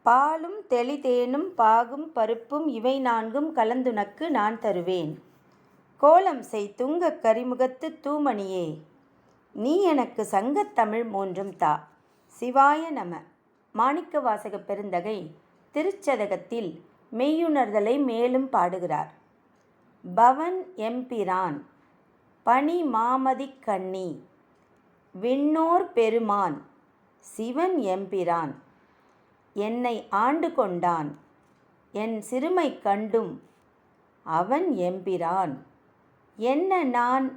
பாலும் தெளிதேனும் பாகும் பருப்பும் இவை நான்கும் கலந்துனக்கு நான் தருவேன். கோலம் செய் துங்கக் கரிமுகத்து தூமணியே, நீ எனக்கு சங்கத் தமிழ் மூன்றும் தா. சிவாய நம. மாணிக்கவாசகப் பெருந்தகை திருச்சதகத்தில் மெய்யுணர்தலை மேலும் பாடுகிறார். பவன் எம்பிரான் பனி மாமதிக் கண்ணி, விண்ணோர் பெருமான் சிவன் எம்பிரான், என்னை ஆண்டு கொண்டான் என் சிறுமை கண்டும் அவன் எம்பிரான், என்ன நான்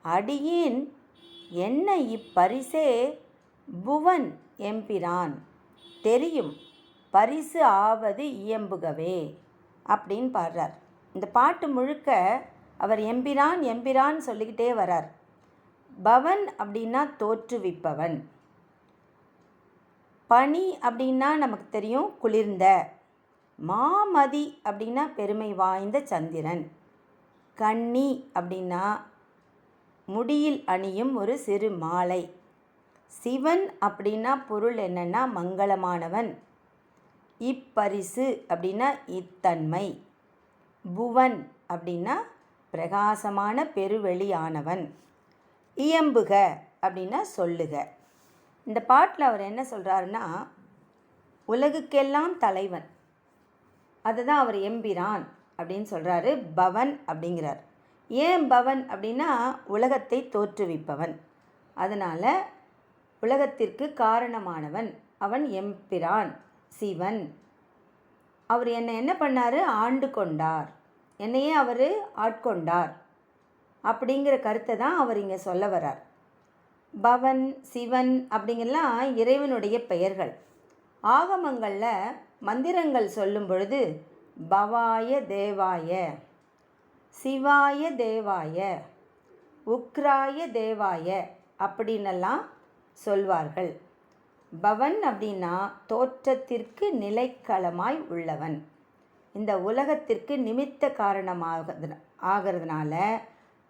அடியேன் என்ன இப்பரிசே புவன் எம்பிரான், தெரியும் பரிசு ஆவது இயம்புகவே அப்படின்னு பாடுறார். இந்த பாட்டு முழுக்க அவர் எம்பிரான் எம்பிரான் சொல்லிக்கிட்டே வரார். பவன் அப்படின்னா தோற்றுவிப்பவன், பனி அப்படின்னா நமக்கு தெரியும் குளிர்ந்த, மாமதி அப்படின்னா பெருமை வாய்ந்த சந்திரன், கண்ணி அப்படின்னா முடியில் அணியும் ஒரு சிறு மாலை, சிவன் அப்படின்னா பொருள் என்னன்னா மங்களமானவன், இப்பரிசு அப்படின்னா இத்தன்மை, புவன் அப்படின்னா பிரகாசமான பெருவெளியானவன், இயம்புக அப்படின்னா சொல்லுக. இந்த பாட்டில் அவர் என்ன சொல்கிறாருன்னா, உலகுக்கெல்லாம் தலைவன், அதுதான் அவர் எம்பிரான் அப்படின்னு சொல்கிறாரு. பவன் அப்படிங்கிறார். ஏன் பவன் அப்படின்னா உலகத்தை தோற்றுவிப்பவன், அதனால் உலகத்திற்கு காரணமானவன் அவன் எம்பிரான் சிவன். அவர் என்னை என்ன பண்ணார், ஆண்டு கொண்டார், என்னையே அவர் ஆட்கொண்டார் அப்படிங்கிற கருத்தை தான் அவர் இங்கே சொல்ல வரார். பவன் சிவன் அப்படிங்கெல்லாம் இறைவனுடைய பெயர்கள். ஆகமங்களில் மந்திரங்கள் சொல்லும் பொழுது பவாய தேவாய, சிவாய தேவாய, உக்ராய தேவாய அப்படின்னெல்லாம் சொல்வார்கள். பவன் அப்படின்னா தோற்றத்திற்கு நிலைக்களமாய் உள்ளவன், இந்த உலகத்திற்கு நிமித்த ஆகிறதுனால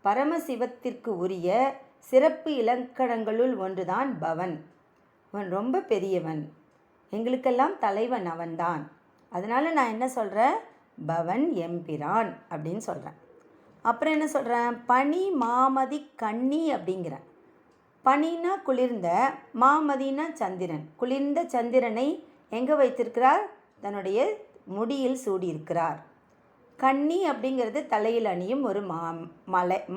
பரமசிவத்திற்கு உரிய சிறப்பு இலக்கணங்களுள் ஒன்றுதான் பவன். அவன் ரொம்ப பெரியவன், எங்களுக்கெல்லாம் தலைவன் அவன்தான். அதனால் நான் என்ன சொல்கிறேன், பவன் எம்பிரான் அப்படின்னு சொல்கிறேன். அப்புறம் என்ன சொல்கிறேன், பனி மாமதி கண்ணி அப்படிங்கிறேன். பனினா குளிர்ந்த, மாமதினா சந்திரன். குளிர்ந்த சந்திரனை எங்கே வைத்திருக்கிறார், தன்னுடைய முடியில் சூடியிருக்கிறார். கண்ணி அப்படிங்கிறது தலையில் அணியும் ஒரு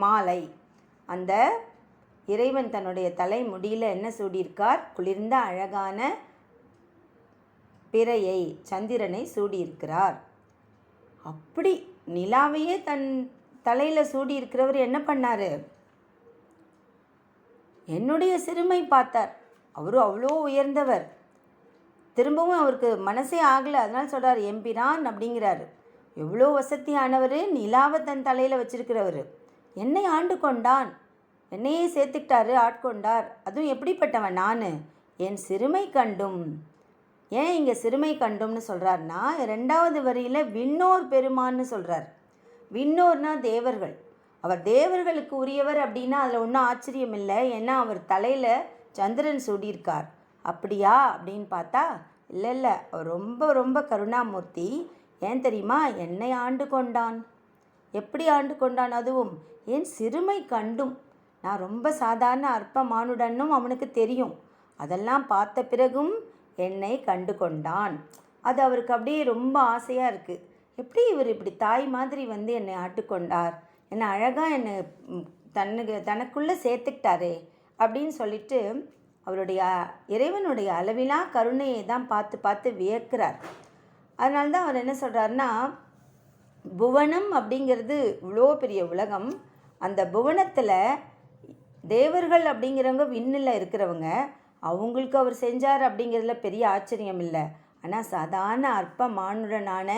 மாலை. அந்த இறைவன் தன்னுடைய தலை முடியில் என்ன சூடியிருக்கார், குளிர்ந்த அழகான பிறையை சந்திரனை சூடியிருக்கிறார். அப்படி நிலாவையே தன் தலையில் சூடியிருக்கிறவர் என்ன பண்ணார், என்னுடைய சிறுமை பார்த்தார். அவரும் அவ்வளோ உயர்ந்தவர், திரும்பவும் அவருக்கு மனசே ஆகலை, அதனால் சொல்கிறார் எம்பிரான் அப்படிங்கிறாரு. எவ்வளோ வசதியானவர், நிலாவை தன் தலையில் வச்சிருக்கிறவர், என்னை ஆண்டு கொண்டான், என்னையே சேர்த்துக்கிட்டாரு, ஆட்கொண்டார். அதுவும் எப்படிப்பட்டவன், நான் என் சிறுமை கண்டும். ஏன் இங்கே சிறுமை கண்டும்னு சொல்கிறாருன்னா, ரெண்டாவது வரியில் விண்ணோர் பெருமான்னு சொல்கிறார். விண்ணோர்னா தேவர்கள், அவர் தேவர்களுக்கு உரியவர் அப்படின்னா அதில் ஒன்றும் ஆச்சரியம் இல்லை, ஏன்னா அவர் தலையில் சந்திரன் சூடியிருக்கார். அப்படியா அப்படின்னு பார்த்தா இல்லை, அவர் ரொம்ப ரொம்ப கருணாமூர்த்தி. ஏன் தெரியுமா, என்னை ஆண்டு கொண்டான். எப்படி ஆண்டு கொண்டான், அதுவும் என் சிறுமை கண்டும். நான் ரொம்ப சாதாரண அற்பமானுடனும் அவனுக்கு தெரியும், அதெல்லாம் பார்த்த பிறகும் என்னை கண்டு கொண்டான். அது அவருக்கு அப்படியே ரொம்ப ஆசையாக இருக்குது. எப்படி இவர் இப்படி தாய் மாதிரி வந்து என்னை ஆட்டுக்கொண்டார், என்னை அழகாக என்னை தனக்குள்ளே சேர்த்துக்கிட்டாரே அப்படின்னு சொல்லிட்டு அவருடைய இறைவனுடைய அளவிலா கருணையை தான் பார்த்து பார்த்து வியக்கிறார். அதனால தான் அவர் என்ன சொல்கிறாருன்னா, புவனம் அப்படிங்கிறது இவ்வளோ பெரிய உலகம், அந்த புவனத்தில் தேவர்கள் அப்படிங்கிறவங்க விண்ணில் இருக்கிறவங்க, அவங்களுக்கு அவர் செஞ்சார் அப்படிங்கிறதுல பெரிய ஆச்சரியம் இல்லை. ஆனால் சாதாரண அற்ப மானுடனான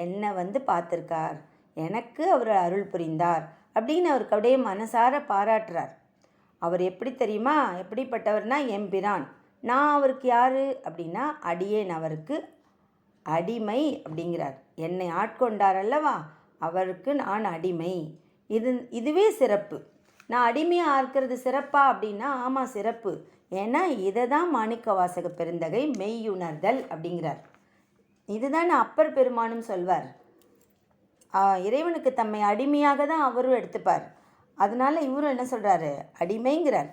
என்னை வந்து பார்த்துருக்கார், எனக்கு அவர் அருள் புரிந்தார் அப்படின்னு அவருக்கு அப்படியே மனசார பாராட்டுறார். அவர் எப்படி தெரியுமா, எப்படிப்பட்டவர்னா எம்பிரான். நான் அவருக்கு யார் அப்படின்னா அடியேன் அவருக்கு அடிமை அப்படிங்கிறார். என்னை ஆட்கொண்டார் அல்லவா, அவருக்கு நான் அடிமை. இதுவே சிறப்பு. நான் அடிமையாக இருக்கிறது சிறப்பா அப்படின்னா ஆமாம் சிறப்பு. ஏன்னா இதை தான் மாணிக்கவாசக பெருந்தகை மெய்யுணர்தல் அப்படிங்கிறார். இதுதான் அப்பர் பெருமானும் சொல்வார். இறைவனுக்கு தம்மை அடிமையாக தான் அவரும் எடுத்துப்பார். அதனால் இவரும் என்ன சொல்கிறாரு, அடிமைங்கிறார்.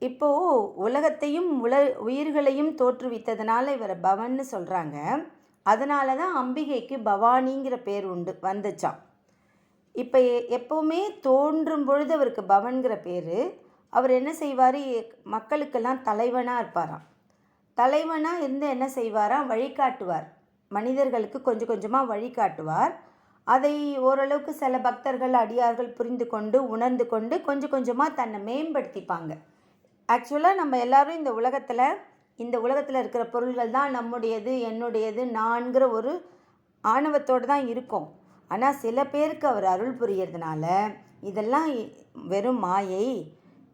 இப்போது உலகத்தையும் உயிர்களையும் தோற்றுவித்ததுனால இவரை பவன்னு சொல்கிறாங்க. அதனால தான் அம்பிகைக்கு பவானிங்கிற பேர் வந்துச்சான். இப்போ எப்போவுமே தோன்றும் பொழுது அவருக்கு பவன்கிற பேர். அவர் என்ன செய்வார், மக்களுக்கெல்லாம் தலைவனாக இருப்பாராம். தலைவனாக இருந்து என்ன செய்வாராம், வழிகாட்டுவார். மனிதர்களுக்கு கொஞ்சம் கொஞ்சமாக வழிகாட்டுவார். அதை ஓரளவுக்கு சில பக்தர்கள் அடியார்கள் புரிந்து கொண்டு உணர்ந்து கொண்டு கொஞ்சம் கொஞ்சமாக தன்னை மேம்படுத்திப்பாங்க. ஆக்சுவலாக நம்ம எல்லோரும் இந்த உலகத்தில் இருக்கிற பொருள்கள் தான் நம்முடையது, என்னுடையது, நான்கிற ஒரு ஆணவத்தோடு தான் இருக்கும். ஆனால் சில பேருக்கு அவர் அருள் புரியறதுனால இதெல்லாம் வெறும் மாயை,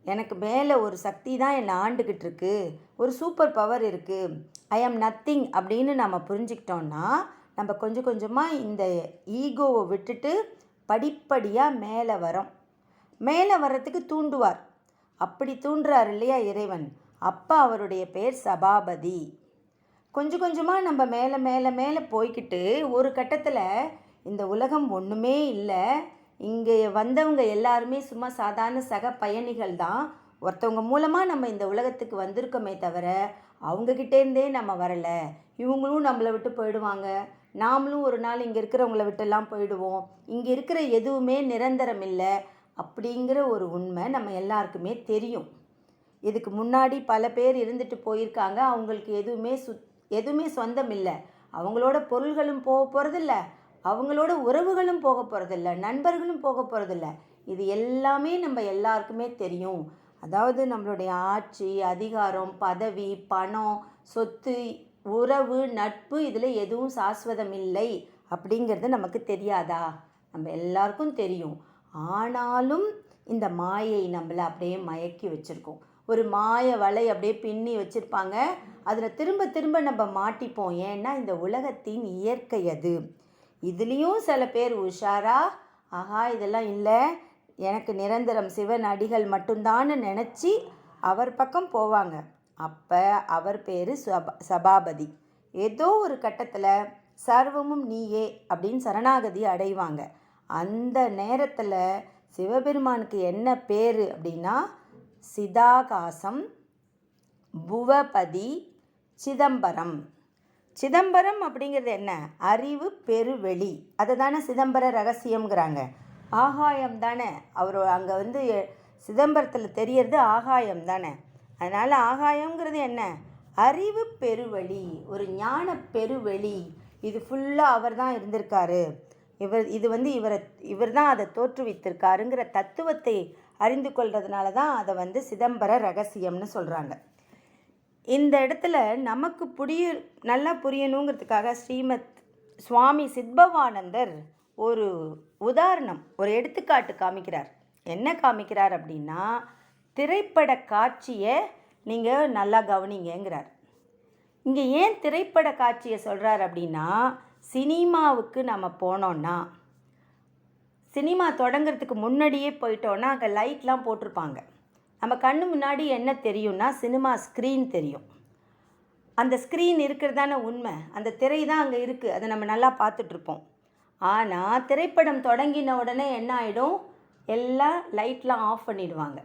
எனக்கு மேலே ஒரு சக்தி தான் என்னை ஆண்டுக்கிட்டு இருக்கு, ஒரு சூப்பர் பவர் இருக்குது, ஐ ஆம் நத்திங் அப்படின்னு நம்ம புரிஞ்சுக்கிட்டோன்னா நம்ம கொஞ்சம் கொஞ்சமாக இந்த ஈகோவை விட்டுட்டு படிப்படியாக மேலே வர்றதுக்கு தூண்டுவார். அப்படி தூண்டுறார் இல்லையா இறைவன். அப்போ அவருடைய பேர் சபாபதி. கொஞ்சம் கொஞ்சமாக நம்ம மேலே மேலே மேலே போய்கிட்டு ஒரு கட்டத்தில் இந்த உலகம் ஒன்றுமே இல்லை, இங்கே வந்தவங்க எல்லாருமே சும்மா சாதாரண சக பயணிகள் தான், ஒருத்தவங்க மூலமாக நம்ம இந்த உலகத்துக்கு வந்திருக்கோமே தவிர அவங்கக்கிட்டேருந்தே நம்ம வரலை, இவங்களும் நம்மளை விட்டு போயிடுவாங்க, நாமளும் ஒரு நாள் இங்கே இருக்கிறவங்கள விட்டெல்லாம் போயிடுவோம், இங்கே இருக்கிற எதுவுமே நிரந்தரம் இல்லை அப்படிங்கிற ஒரு உண்மை நம்ம எல்லாருக்குமே தெரியும். இதுக்கு முன்னாடி பல பேர் இருந்துட்டு போயிருக்காங்க, அவங்களுக்கு எதுவுமே சொந்தம் இல்லை, அவங்களோட பொருள்களும் போக போகிறதில்ல, அவங்களோட உறவுகளும் போக போகிறதில்ல, நண்பர்களும் போக போகிறதில்ல. இது எல்லாமே நம்ம எல்லாருக்குமே தெரியும். அதாவது நம்மளுடைய ஆட்சி, அதிகாரம், பதவி, பணம், சொத்து, உறவு, நட்பு, இதில் எதுவும் சாஸ்வதம் இல்லை அப்படிங்கிறது நமக்கு தெரியாதா? நம்ம எல்லாருக்கும் தெரியும். ஆனாலும் இந்த மாயை நம்மளை அப்படியே மயக்கி வச்சுருக்கோம். ஒரு மாய வலை அப்படியே பின்னி வச்சுருப்பாங்க, அதில் திரும்ப திரும்ப நம்ம மாட்டிப்போம். ஏன்னா இந்த உலகத்தின் இயற்கை அது. இதுலேயும் சில பேர் உஷாரா, ஆஹா இதெல்லாம் இல்லை, எனக்கு நிரந்தரம் சிவன் அடிகள் மட்டும்தான்னு நினச்சி அவர் பக்கம் போவாங்க. அப்போ அவர் பேர் சபாபதி. ஏதோ ஒரு கட்டத்தில் சர்வமும் நீயே அப்படின்னு சரணாகதி அடைவாங்க. அந்த நேரத்தில் சிவபெருமானுக்கு என்ன பேர் அப்படின்னா சிதாகாசம், புவபதி, சிதம்பரம். சிதம்பரம் அப்படிங்கிறது என்ன, அறிவு பெருவெளி, அதை தானே சிதம்பர ரகசியம்ங்கிறாங்க. ஆகாயம் தானே, அவர் அங்கே சிதம்பரத்தில் தெரியறது ஆகாயம் தானே. அதனால் ஆகாயங்கிறது என்ன, அறிவு பெருவெளி, ஒரு ஞான பெருவெளி. இது ஃபுல்லாக அவர் தான் இருந்திருக்காரு, இவர் தான் அதை தோற்றுவித்திருக்காருங்கிற தத்துவத்தை அறிந்து கொள்றதுனால தான் அதை சிதம்பர ரகசியம்னு சொல்கிறாங்க. இந்த இடத்துல நமக்கு நல்லா புரியணுங்கிறதுக்காக ஸ்ரீமத் சுவாமி சித்பவானந்தர் ஒரு உதாரணம், ஒரு எடுத்துக்காட்டு காமிக்கிறார். என்ன காமிக்கிறார் அப்படின்னா, திரைப்பட காட்சியை நீங்கள் நல்லா கவனிங்கிறார். இங்கே ஏன் திரைப்பட காட்சியை சொல்கிறார் அப்படின்னா, சினிமாவுக்கு நம்ம போனோன்னா, சினிமா தொடங்கிறதுக்கு முன்னாடியே போயிட்டோன்னா அங்கே லைட்லாம் போட்டிருப்பாங்க. நம்ம கண்ணு முன்னாடி என்ன தெரியும்னா சினிமா ஸ்க்ரீன் தெரியும். அந்த ஸ்க்ரீன் இருக்கிறதான உண்மை, அந்த திரை தான் அங்கே இருக்குது, அதை நம்ம நல்லா பார்த்துட்ருப்போம். ஆனால் திரைப்படம் தொடங்கின உடனே என்ன ஆகிடும், எல்லாம் லைட்லாம் ஆஃப் பண்ணிடுவாங்க,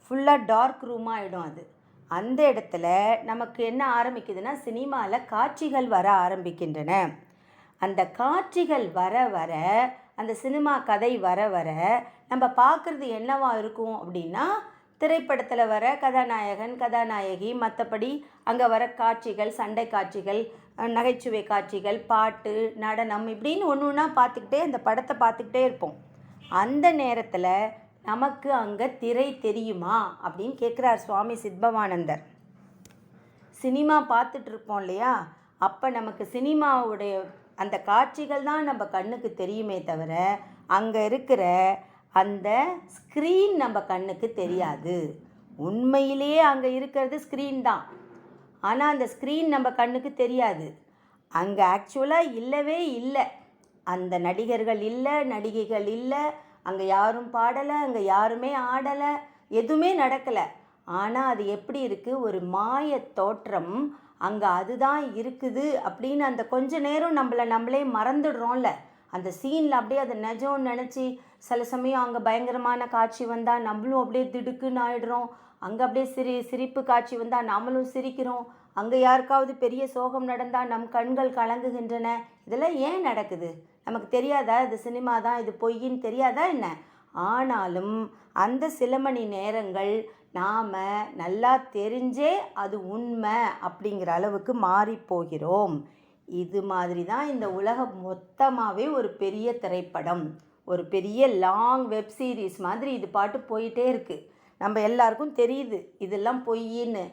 ஃபுல்லாக டார்க் ரூமாக ஆகிடும். அந்த இடத்துல நமக்கு என்ன ஆரம்பிக்குதுன்னா, சினிமாவில் காட்சிகள் வர ஆரம்பிக்கின்றன. அந்த காட்சிகள் வர வர, அந்த சினிமா கதை வர வர நம்ம பார்க்குறது என்னவா இருக்கும் அப்படின்னா, திரைப்படத்தில் வர கதாநாயகன், கதாநாயகி, மற்றபடி அங்கே வர காட்சிகள், சண்டை காட்சிகள், நகைச்சுவை காட்சிகள், பாட்டு, நடனம், இப்படின்னு ஒன்று ஒன்றா பார்த்துக்கிட்டே அந்த படத்தை பார்த்துக்கிட்டே இருப்போம். அந்த நேரத்தில் நமக்கு அங்கே திரை தெரியுமா அப்படின்னு கேட்குறார் சுவாமி சித்பவானந்தர். சினிமா பார்த்துட்டு இருப்போம் இல்லையா, அப்போ நமக்கு சினிமாவுடைய அந்த காட்சிகள் தான் நம்ம கண்ணுக்கு தெரியுமே தவிர, அங்கே இருக்கிற அந்த ஸ்க்ரீன் நம்ம கண்ணுக்கு தெரியாது. உண்மையிலேயே அங்கே இருக்கிறது ஸ்க்ரீன் தான், ஆனால் அந்த ஸ்க்ரீன் நம்ம கண்ணுக்கு தெரியாது. அங்கே ஆக்சுவலாக இல்லவே இல்லை, அந்த நடிகர்கள் இல்லை, நடிகைகள் இல்லை, அங்கே யாரும் பாடலை, அங்கே யாருமே ஆடலை, எதுவுமே நடக்கலை. ஆனால் அது எப்படி இருக்குது, ஒரு மாய தோற்றம் அங்கே அதுதான் இருக்குது அப்படின்னு அந்த கொஞ்ச நேரம் நம்மளே மறந்துடுறோம்ல. அந்த சீனில் அப்படியே அதை நிஜம்னு நினச்சி சில சமயம் அங்கே பயங்கரமான காட்சி வந்தால் நம்மளும் அப்படியே திடுக்குன்னு ஆயிடுறோம். அங்கே அப்படியே சிரிப்பு காட்சி வந்தால் நாமளும் சிரிக்கிறோம். அங்கே யாருக்காவது பெரிய சோகம் நடந்தால் நம் கண்கள் கலங்குகின்றன. இதெல்லாம் ஏன் நடக்குது? நமக்கு தெரியாதா இது சினிமா தான், இது பொய்ன்னு தெரியாதா என்ன? ஆனாலும் அந்த சில மணி நேரங்கள் நாம் நல்லா தெரிஞ்சே அது உண்மை அப்படிங்கிற அளவுக்கு மாறி போகிறோம். இது மாதிரி தான் இந்த உலகம் மொத்தமாகவே ஒரு பெரிய திரைப்படம், ஒரு பெரிய லாங் வெப் சீரிஸ் மாதிரி இது பாட்டு போயிட்டே இருக்குது. நம்ம எல்லாருக்கும் தெரியுது இதெல்லாம் பொய்ன்னு.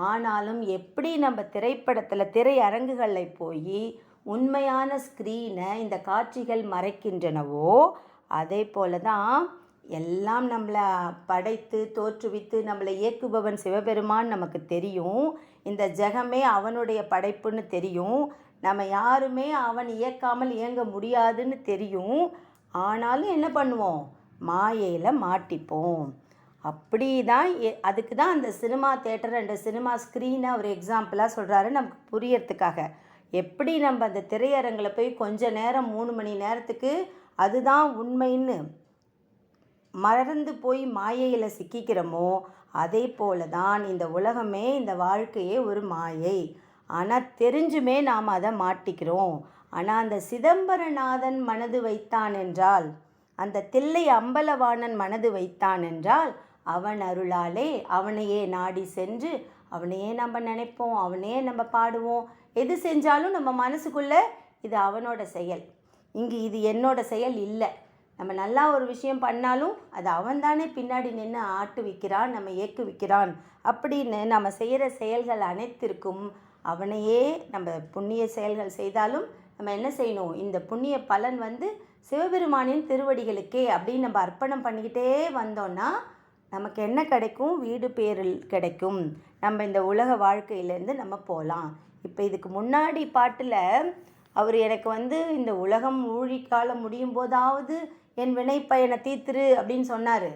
ஆனாலும் எப்படி நம்ம திரைப்படத்தில் திரையரங்குகளில் போய் உண்மையான ஸ்க்ரீனை இந்த காட்சிகள் மறைக்கின்றனவோ அதே போல தான் எல்லாம் நம்மளை படைத்து தோற்றுவித்து நம்மளை இயக்குபவன் சிவபெருமான் நமக்கு தெரியும். இந்த ஜெகமே அவனுடைய படைப்புன்னு தெரியும். நம்ம யாருமே அவன் இயக்காமல் இயங்க முடியாதுன்னு தெரியும். ஆனாலும் என்ன பண்ணுவோம்? மாயையில் மாட்டிப்போம். அப்படி தான் அதுக்கு தான் அந்த சினிமா தேட்டர் அந்த சினிமா ஸ்க்ரீனை ஒரு எக்ஸாம்பிளாக சொல்கிறாரு நமக்கு புரியறதுக்காக. எப்படி நம்ம அந்த திரையரங்கில் போய் கொஞ்ச நேரம் 3 மணி நேரத்துக்கு அதுதான் உண்மைன்னு மறந்து போய் மாயையில் சிக்கிக்கிறோமோ அதே போல தான் இந்த உலகமே, இந்த வாழ்க்கையே ஒரு மாயை. ஆனால் தெரிஞ்சுமே நாம் அதை மாட்டிக்கிறோம். ஆனால் அந்த சிதம்பரநாதன் மனது வைத்தான் என்றால், அந்த தில்லை அம்பலவாணன் மனது வைத்தான் என்றால், அவன் அருளாலே அவனையே நாடி சென்று அவனையே நம்ம நினைப்போம், அவனையே நம்ம பாடுவோம். எது செஞ்சாலும் நம்ம மனசுக்குள்ளே இது அவனோட செயல், இங்கே இது என்னோட செயல் இல்லை. நம்ம நல்லா ஒரு விஷயம் பண்ணாலும் அது அவன் தானே பின்னாடி நின்று ஆட்டுவிக்கிறான், நம்ம இயக்குவிக்கிறான் அப்படின்னு நம்ம செய்கிற செயல்கள் அனைத்திற்கும் அவனையே நம்ம புண்ணிய செயல்கள் செய்தாலும் நம்ம என்ன செய்யணும்? இந்த புண்ணிய பலன் சிவபெருமானின் திருவடிகளுக்கே அப்படின்னு நம்ம அர்ப்பணம் பண்ணிக்கிட்டே வந்தோன்னா நமக்கு என்ன கிடைக்கும்? வீடு பேரில் கிடைக்கும். நம்ம இந்த உலக வாழ்க்கையிலேருந்து நம்ம போகலாம். இப்போ இதுக்கு முன்னாடி பாட்டில் அவர் எனக்கு இந்த உலகம் ஊழிக்காலம் முடியும் போதாவது என் வினை பயனை தீர்த்துரு அப்படின்னு சொன்னார்.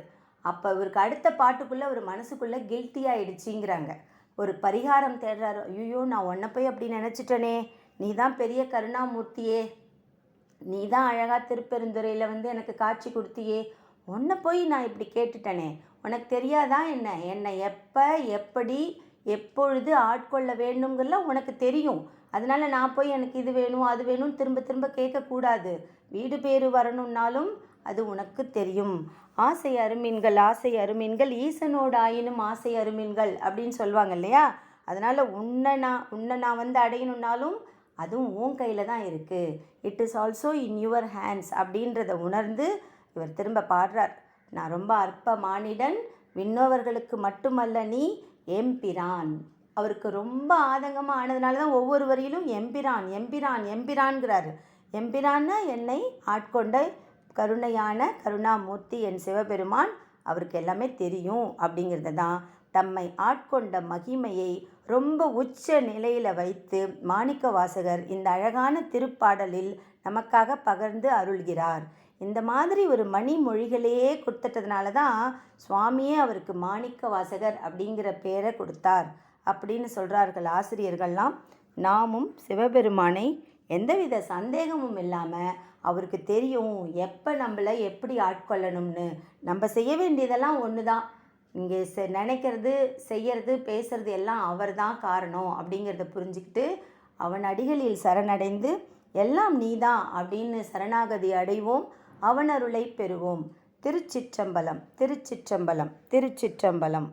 அப்போ இவருக்கு அடுத்த பாட்டுக்குள்ளே ஒரு மனசுக்குள்ளே கில்ட்டி ஆகிடுச்சிங்கிறாங்க. ஒரு பரிகாரம் தேடுறாரு. ஐயோ, நான் உன்னை போய் அப்படி நினச்சிட்டனே, நீ தான் பெரிய கருணாமூர்த்தியே, நீ தான் அழகாக திருப்பெருந்துறையில் எனக்கு காட்சி கொடுத்தியே, உன்னை போய் நான் இப்படி கேட்டுட்டனே, உனக்கு தெரியாதா என்ன? என்னை எப்போ எப்படி எப்பொழுது ஆட்கொள்ள வேணுங்கிறலாம் உனக்கு தெரியும். அதனால் நான் போய் எனக்கு இது வேணும் அது வேணும் திரும்ப திரும்ப கேட்கக்கூடாது. வீடு பேரு வரணுன்னாலும் அது உனக்கு தெரியும். ஆசை அருமீன்கள் ஈசனோடு ஆயினும் ஆசை அருமீன்கள் அப்படின்னு சொல்லுவாங்க இல்லையா? அதனால் உன்னை நான் அடையணுன்னாலும் அதுவும் உன் கையில் தான் இருக்குது. It is also in your hands அப்படின்றத உணர்ந்து இவர் திரும்ப பாடுறார். நான் ரொம்ப அற்ப மானிடன், விண்ணோவர்களுக்கு மட்டுமல்ல நீ எம்பிரான். அவருக்கு ரொம்ப ஆதங்கமாக ஆனதுனால தான் ஒவ்வொரு வரியிலும் எம்பிரான் எம்பிரான் எம்பிரான்கிறாரு. எம்பிரான்னா என்னை ஆட்கொண்ட கருணையான கருணாமூர்த்தி என் சிவபெருமான், அவருக்கு எல்லாமே தெரியும் அப்படிங்கிறது தான் தம்மை ஆட்கொண்ட மகிமையை ரொம்ப உச்ச நிலையில் வைத்து மாணிக்க வாசகர் இந்த அழகான திருப்பாடலில் நமக்காக பகிர்ந்து அருள்கிறார். இந்த மாதிரி ஒரு மணிமொழிகளையே கொடுத்துட்டதுனால தான் சுவாமியே அவருக்கு மாணிக்க வாசகர் அப்படிங்கிற பேரை கொடுத்தார் அப்படின்னு சொல்கிறார்கள் ஆசிரியர்கள்லாம். நாமும் சிவபெருமானை எந்தவித சந்தேகமும் இல்லாமல் அவருக்கு தெரியும் எப்போ நம்மளை எப்படி ஆட்கொள்ளணும்னு. நம்ம செய்ய வேண்டியதெல்லாம் ஒன்று தான். இங்கே நினைக்கிறது, செய்கிறது, பேசுறது எல்லாம் அவர் தான் காரணம் அப்படிங்கிறத புரிஞ்சுக்கிட்டு அவன் அடிகளில் சரணடைந்து எல்லாம் நீதான் அப்படின்னு சரணாகதி அடைவோம். அவன் அருளை பெறுவோம். திருச்சிற்றம்பலம், திருச்சிற்றம்பலம், திருச்சிற்றம்பலம்.